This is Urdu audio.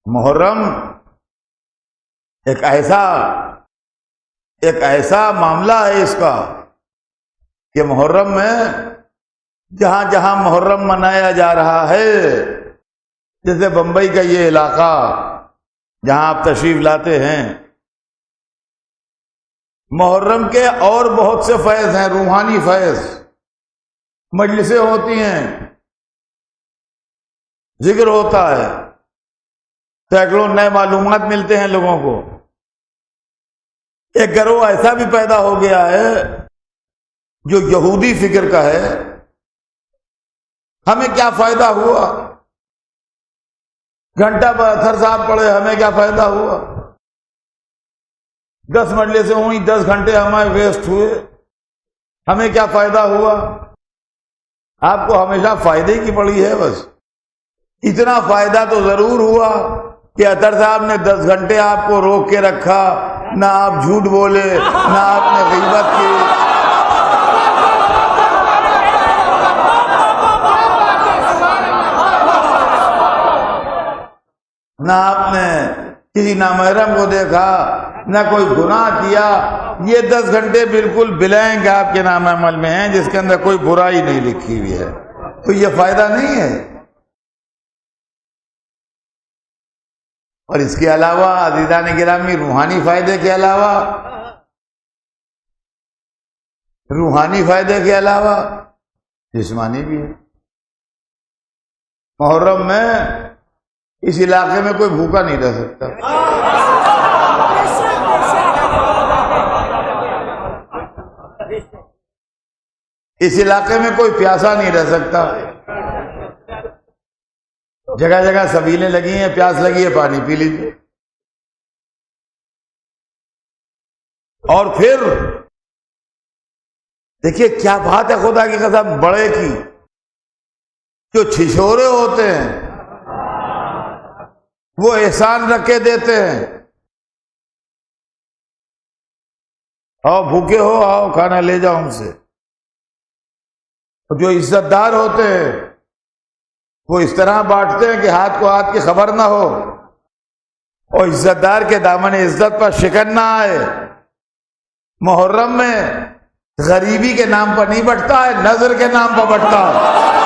محرم ایک ایسا معاملہ ہے اس کا کہ محرم میں جہاں جہاں محرم منایا جا رہا ہے، جیسے بمبئی کا یہ علاقہ جہاں آپ تشریف لاتے ہیں، محرم کے اور بہت سے فیض ہیں، روحانی فیض، مجلسیں ہوتی ہیں، ذکر ہوتا ہے، سینکڑوں نئے معلومات ملتے ہیں لوگوں کو۔ ایک گروہ ایسا بھی پیدا ہو گیا ہے جو یہودی فکر کا ہے، ہمیں کیا فائدہ ہوا، گھنٹہ اطہر صاحب پڑھے، ہمیں کیا فائدہ ہوا، 10 مجلسیں ہوئیں، 10 گھنٹے ہمارے ویسٹ ہوئے، ہمیں کیا فائدہ ہوا۔ آپ کو ہمیشہ فائدے کی پڑی ہے، بس اتنا فائدہ تو ضرور ہوا کہ اطہر صاحب نے 10 گھنٹے آپ کو روک کے رکھا، نہ آپ جھوٹ بولے، نہ آپ نے غیبت کی، نہ آپ نے کسی نامحرم کو دیکھا، نہ کوئی گناہ کیا۔ یہ 10 گھنٹے بالکل بلینک آپ کے نام عمل میں ہیں، جس کے اندر کوئی برائی نہیں لکھی ہوئی ہے، تو یہ فائدہ نہیں ہے۔ اور اس کے علاوہ عزیزان گرامی، روحانی فائدے کے علاوہ جسمانی بھی ہے۔ محرم میں اس علاقے میں کوئی بھوکا نہیں رہ سکتا، اس علاقے میں کوئی پیاسا نہیں رہ سکتا۔ جگہ جگہ سبیلیں لگی ہیں، پیاس لگی ہے، پانی پی لیجیے۔ اور پھر دیکھیے کیا بات ہے، خدا کی قسم، بڑے کی جو چھچورے ہوتے ہیں وہ احسان رکھ کے دیتے ہیں، آؤ بھوکے ہو، آؤ کھانا لے جاؤ ہم سے۔ جو عزت دار ہوتے ہیں وہ اس طرح بانٹتے ہیں کہ ہاتھ کو ہاتھ کی خبر نہ ہو، اور عزت دار کے دامن عزت پر شکن نہ آئے۔ محرم میں غریبی کے نام پر نہیں بٹتا ہے، نظر کے نام پر بٹتا ہے۔